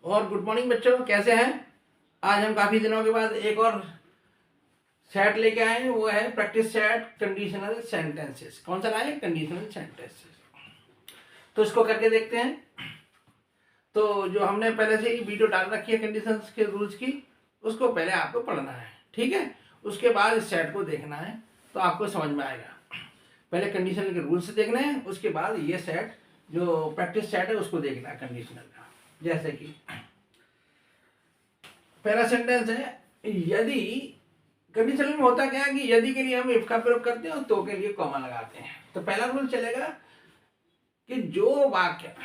और good morning बच्चों, कैसे हैं। आज हम काफ़ी दिनों के बाद एक और सेट लेके आए हैं, वो है प्रैक्टिस सेट कंडीशनल सेंटेंसेस। कौन सा लाए? Conditional sentences. तो इसको करके देखते हैं। तो जो हमने पहले से ही वीडियो डाल रखी है कंडीशंस के रूल्स की, उसको पहले आपको पढ़ना है, ठीक है। उसके बाद इस सेट को देखना है तो आपको समझ में आएगा। पहले कंडीशनल के रूल्स देखने हैं, उसके बाद ये सेट जो प्रैक्टिस सेट है उसको देखना है कंडीशनल का। जैसे कि पहला सेंटेंस है, यदि। कंडीशनल में होता क्या है कि यदि के लिए हम इफ का प्रयोग करते हैं और तो के लिए कॉमा लगाते हैं। तो पहला रूल चलेगा कि जो वाक्य,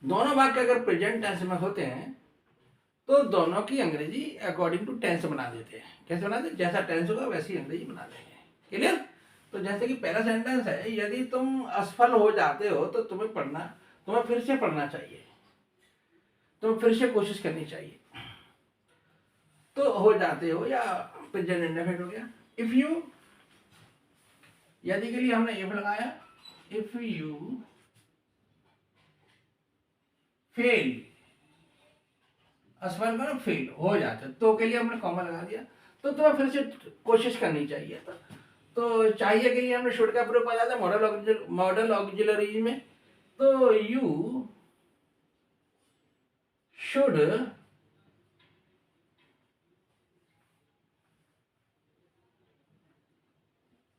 दोनों वाक्य अगर प्रेजेंट टेंस में होते हैं तो दोनों की अंग्रेजी अकॉर्डिंग टू टेंस बना देते हैं। कैसे बना देते? जैसा टेंस होगा वैसी अंग्रेजी बना देंगे। क्लियर? तो जैसे कि पहला सेंटेंस है, यदि तुम असफल हो जाते हो तो तुम्हें फिर से पढ़ना चाहिए, तुम्हें फिर से कोशिश करनी चाहिए। तो हो जाते हो या प्रेजेंट इंडेफिनिट हो गया। इफ यू, यदि के लिए हमने इफ लगाया, इफ यू फेल, असफल करो फेल हो जाते, तो के लिए हमने कॉमा लगा दिया। तो तुम्हें फिर से कोशिश करनी चाहिए। तो चाहिए के लिए हमने शुड का प्रयोग किया था मॉडल ऑक्सिलरीज में। तो you should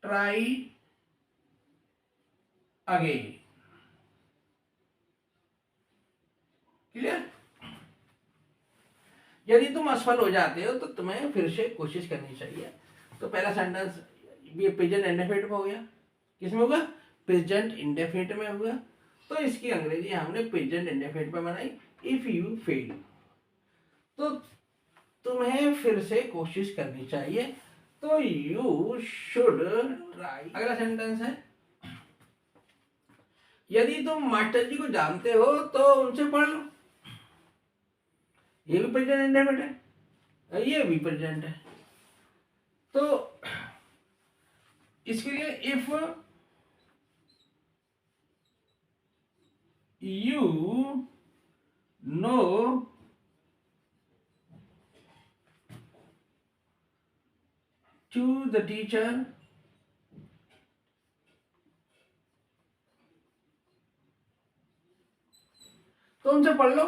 try again. Clear? यदि तुम असफल हो जाते हो तो तुम्हें फिर से कोशिश करनी चाहिए। तो पहला सेंटेंस ये प्रेजेंट इंडेफिनिट में हो गया। किसमें होगा? प्रेजेंट इंडेफिनिट में होगा। तो इसकी अंग्रेजी हमने प्रेजेंट इंडेफिनिट में बनाई, इफ यू फेल। तो तुम्हें फिर से कोशिश करनी चाहिए। तो यू शुड ट्राई। अगला सेंटेंस है, यदि तुम मास्टर जी को जानते हो तो उनसे पढ़ लो। ये भी प्रेजेंट इंडेफिनिट है, ये भी प्रेजेंट है। तो इसके लिए if you know to the teacher तो उनसे पढ़ लो,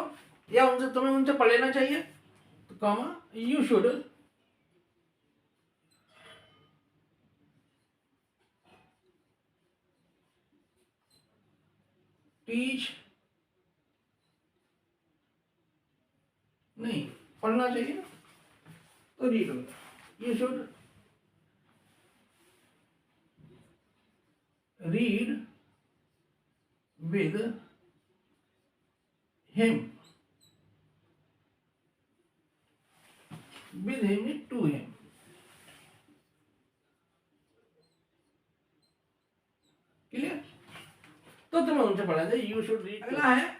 या तुम्हें उनसे पढ़ लेना चाहिए। तो कॉमा यू शुड टीच, नहीं पढ़ना चाहिए ना, तो रीड होगा। You should read with him, with him to him. Clear? तो तुम्हें उनसे पढ़ना चाहिए, यू शुड रीड। अगला है,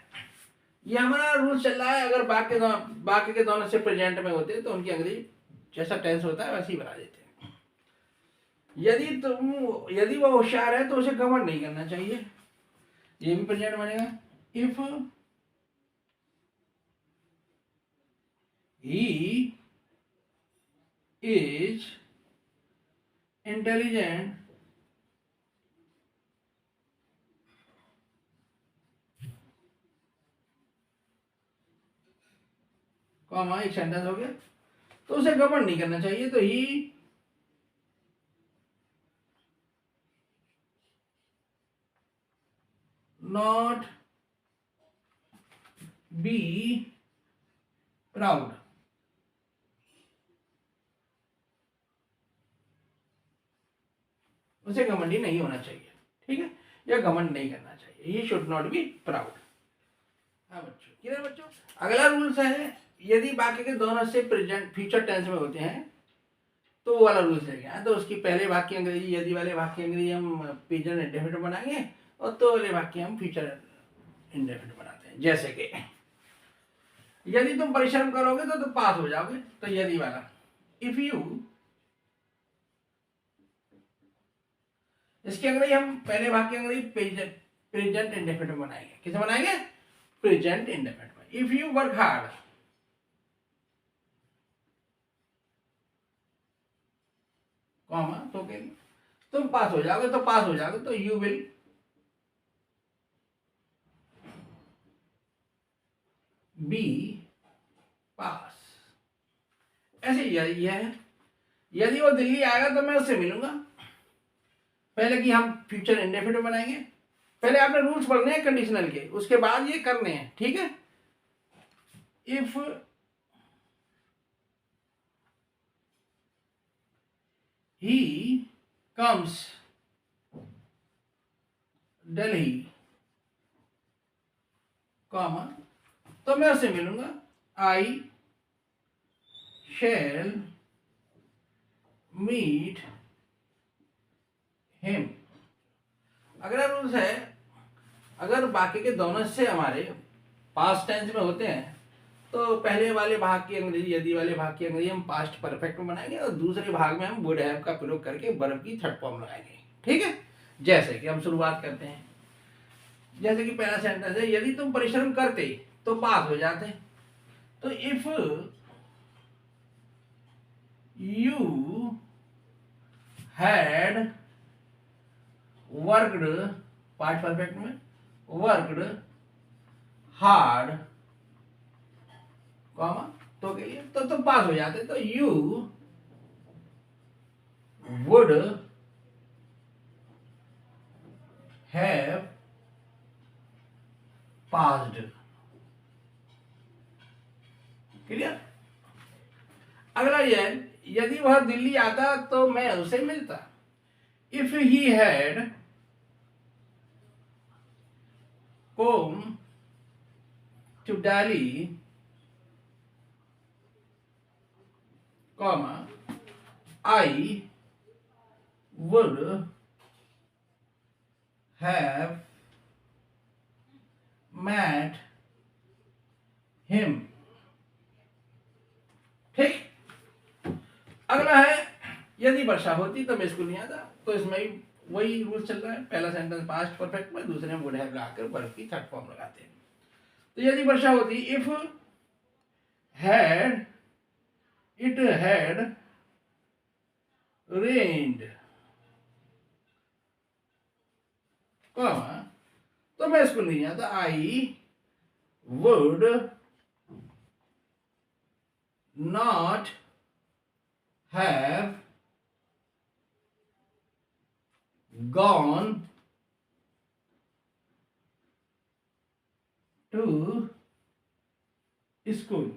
ये हमारा रूल चल रहा है, अगर बाकी के दोनों से प्रेजेंट में होते तो उनकी अंग्रेजी जैसा टेंस होता है वैसे ही बना देते हैं। यदि वो होशियार है तो उसे घमंड नहीं करना चाहिए, ये भी प्रेजेंट बनेगा। If he is intelligent comma एक सेंटेंस हो गया, तो उसे घमंड नहीं करना चाहिए। तो ही नॉट बी प्राउड, उसे घमंडी नहीं होना चाहिए, ठीक है, या घमंड नहीं करना चाहिए। He should not be proud. हाँ बच्चों, क्लियर बच्चों? अगला रूल्स है, यदि बाकी के दोनों से प्रेजेंट फ्यूचर टेंस में होते हैं तो वो वाला रूल्स है क्या। तो उसकी पहले भाग की अंग्रेजी, यदि वाले भाग की अंग्रेजी हम प्रेजेंट इंडेफिनिट बनाएंगे और तो वाले भाग की हम फ्यूचर इंडेफिनिट बनाते हैं। जैसे कि यदि तुम परिश्रम करोगे तो तुम पास हो जाओगे, तो यदि वाला। इफ यू, इसकी अंग्रेजी हम पहले भाग की अंग्रेजी प्रेजेंट इंडेफिनिट बनाएंगे। किसे बनाएंगे? प्रेजेंट इंडेफिनिट में। If you work hard, comma तो के लिए तुम पास हो जाओगे, तो पास हो जाओगे तो यू विल बी पास। ऐसे यह है, यदि वो दिल्ली आएगा तो मैं उससे मिलूंगा। पहले कि हम फ्यूचर इंडेफिनिट बनाएंगे, पहले आपने रूल्स पढ़ने हैं कंडीशनल के, उसके बाद ये करने हैं, ठीक है। If he comes Delhi, comma तो मैं उससे मिलूंगा, आई शैल मीट हिम। अगला रूल्स है, अगर बाकी के दोनों से हमारे पास्ट टेंस में होते हैं तो पहले वाले भाग की अंग्रेजी, यदि वाले भाग की अंग्रेजी हम पास्ट परफेक्ट में बनाएंगे और दूसरे भाग में हम वुड हैव का प्रयोग करके वर्ब की थर्ड फॉर्म लगाएंगे, ठीक है। जैसे कि हम शुरुआत करते हैं, जैसे कि पहला सेंटेंस है, यदि तुम परिश्रम करते तो पास हो जाते। तो if you had worked, past perfect में वर्कड हार्ड, कॉमा तो के लिए तो तुम पास हो जाते। तो you would have passed, clear. अगला ये है, यदि वह दिल्ली आता तो मैं उसे मिलता। If he had come to Delhi, comma, I would have met him, ठीक। अगला है, यदि वर्षा होती तो मैं स्कूल नहीं आता। तो इसमें भी वही रूल चल रहा है, पहला सेंटेंस पास्ट परफेक्ट में, दूसरे में वुड हैव लगाकर वर्ब की थर्ड फॉर्म लगाते हैं। तो यदि वर्षा होती, if had it had rained, तो मैं स्कूल नहीं आता। I would not have gone to school,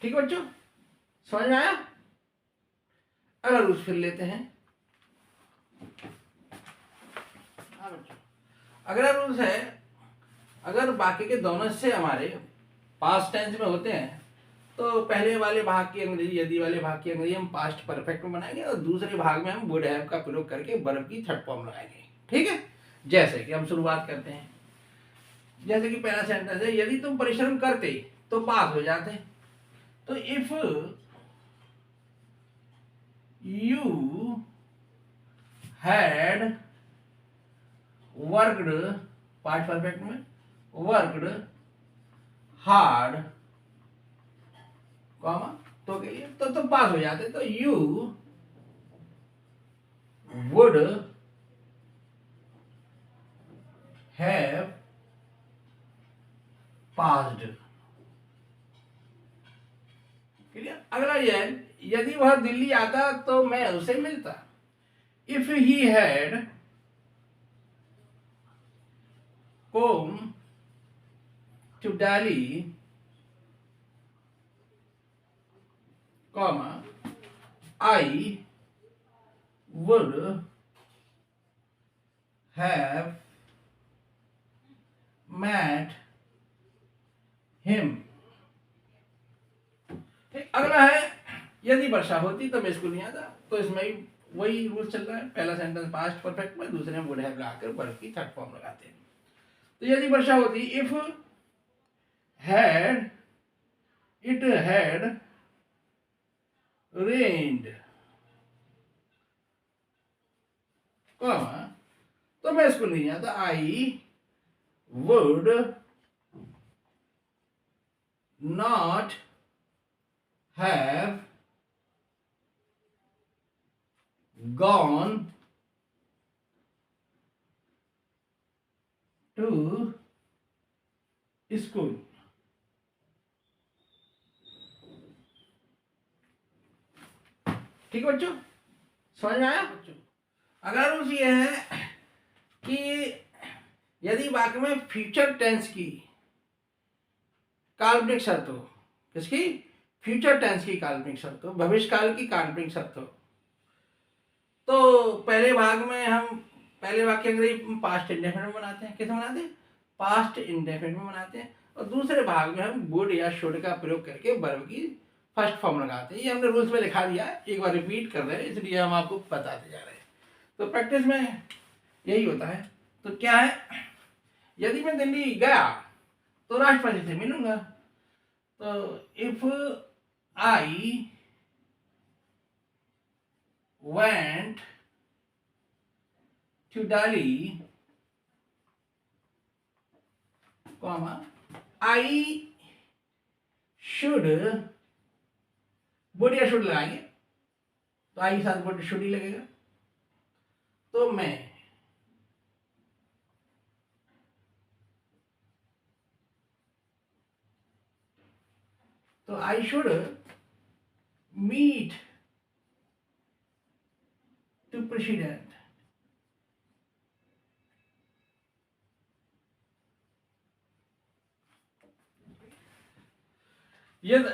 ठीक है बच्चों, समझ में आया। अगला रूल्स फिर लेते हैं। हाँ बच्चों, अगला रूल्स है, अगर बाकी के दोनों से हमारे पास्ट टेंस में होते हैं तो पहले वाले भाग की अंग्रेजी, यदि वाले भाग की अंग्रेजी हम पास्ट परफेक्ट में बनाएंगे और दूसरे भाग में हम वुड हैव का प्रयोग करके वर्ब की थर्ड फॉर्म लगाएंगे, ठीक है। जैसे कि हम शुरुआत करते हैं, जैसे कि पहला सेंटेंस है, यदि तुम परिश्रम करते तो पास हो जाते। तो if you had worked, past perfect में वर्कड हार्ड, कॉमा तो के लिए तो तुम पास हो जाते। तो you would have passed, clear. अगला ये है, यदि वह दिल्ली आता तो मैं उसे मिलता। If he had come to Delhi, comma, I would have met him, ठीक। अगला है, यदि वर्षा होती तो मैं स्कूल नहीं आता। तो इसमें भी वही रूल चल रहा है, पहला सेंटेंस पास्ट परफेक्ट में, दूसरे में वुड हैव लगाकर वर्ब की थर्ड फॉर्म लगाते हैं। तो यदि वर्षा होती, if had it had rained, तो मैं इसको नहीं आता, I would not have gone to school. ठीक है बच्चों, समझ में आया बच्चों? अगर रूल्स ये है कि यदि वाक्य में फ्यूचर टेंस की काल्पनिक शर्त हो, किसकी? फ्यूचर टेंस की काल्पनिक शर्त हो, भविष्य काल की काल्पनिक शर्त हो, तो पहले भाग में हम पहले वाक्य अंग्रेजी पास्ट इंडेफिनिट में बनाते हैं। कैसे बनाते हैं? पास्ट इंडेफिनिट में बनाते हैं। और दूसरे भाग में हम वुड या शुड का प्रयोग करके वर्ब की फर्स्ट फॉर्म लगाते हैं। ये हमने रूल्स में लिखा दिया है, एक बार रिपीट कर रहे हैं, इसलिए हम आपको बताते जा रहे हैं। तो प्रैक्टिस में यही होता है। तो क्या है, यदि मैं दिल्ली गया तो राष्ट्रपति से मिलूंगा। तो if I went to Delhi, I should, would या शुड लगाएंगे तो आई के साथ वुड शुड ही लगेगा। तो मैं, तो I should meet to president. यदि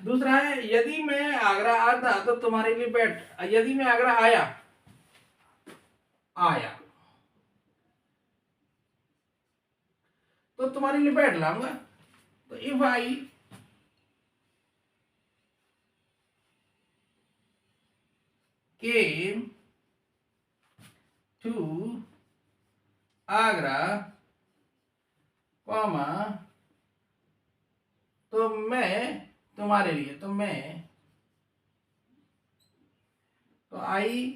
दूसरा है, यदि मैं आगरा आता तो तुम्हारे लिए बैठ, यदि मैं आगरा आया, तो तुम्हारे लिए बैठ लाऊंगा। तो if I came to Agra, comma, तो मैं तुम्हारे लिए, तो मैं, तो I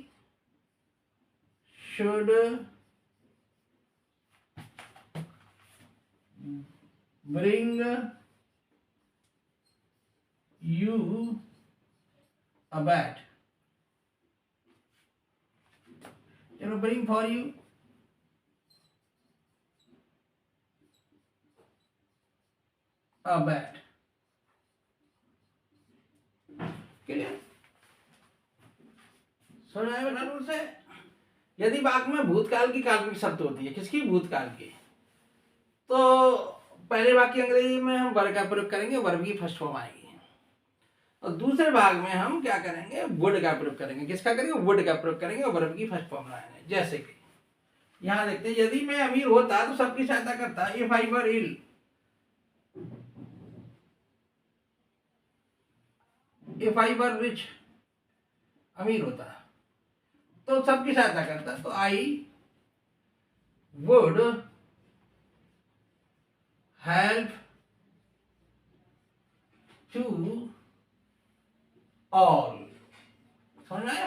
should bring you a bat. चलो, bring for you a bat. Clear? समझ आया बेटा रूल से? यदि वाक्य में भूतकाल की काल्पनिक शब्द होती है, किसकी? भूतकाल की, तो पहले वाक्य अंग्रेजी में हम वर्ब का प्रयोग करेंगे, वर्ब की फर्स्ट फॉर्म आएगी। और दूसरे भाग में हम क्या करेंगे? वुड का प्रयोग करेंगे। किसका करेंगे? वुड का प्रयोग करेंगे और वर्ब की फर्स्ट फॉर्म लाएंगे। जैसे कि यहां देखते हैं, यदि मैं अमीर होता तो सबकी सहायता करता। If I were ill, if I were rich, अमीर होता तो सबकी सहायता करता। तो I would help to all. समझ में आया?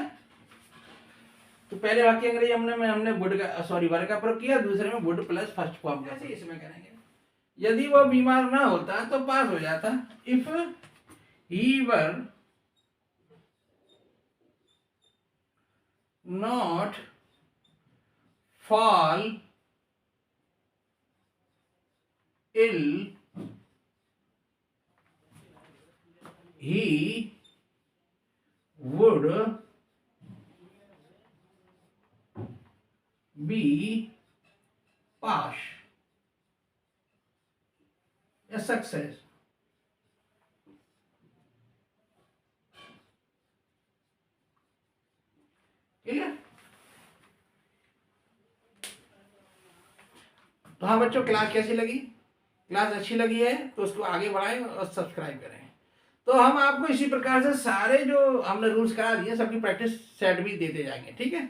तो पहले वाक्य अंग्रेजी हमने वुड का, सॉरी, वर्ब का प्रयोग किया, दूसरे में वुड प्लस फर्स्ट फॉर्म का। इसमें करेंगे, यदि वो बीमार ना होता तो पास हो जाता। If he were not fall ill, he would be pass, a success। Clear? तो हाँ बच्चों, क्लास कैसी लगी? क्लास अच्छी लगी है तो उसको आगे बढ़ाएं और सब्सक्राइब करें। तो हम आपको इसी प्रकार से सारे जो हमने रूल्स करा दिए सबकी प्रैक्टिस सेट भी देते जाएंगे। ठीक है?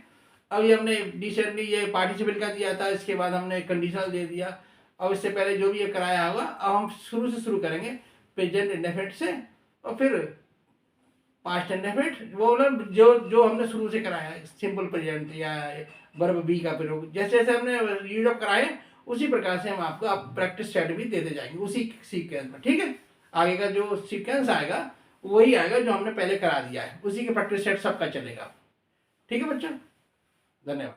अभी हमने रिसेंटली ये पार्टिसिपल का दिया था, इसके बाद हमने कंडीशनल दे दिया, और इससे पहले जो भी ये कराया होगा, अब हम शुरू से शुरू करेंगे प्रेजेंट इंडेफिनिट से, और फिर पास्ट इंडेफिनिट वो मतलब जो जो हमने शुरू से कराया है, सिंपल प्रेजेंट या वर्ब बी का प्रयोग, जैसे जैसे हमने यूज ऑफ कराए उसी प्रकार से हम आपको आप प्रैक्टिस सेट भी देते जाएंगे उसी सीक्वेंस में, ठीक है। आगे का जो सीक्वेंस आएगा वही आएगा जो हमने पहले करा दिया है, उसी के प्रैक्टिस सेट सबका चलेगा, ठीक है बच्चों। धन्यवाद।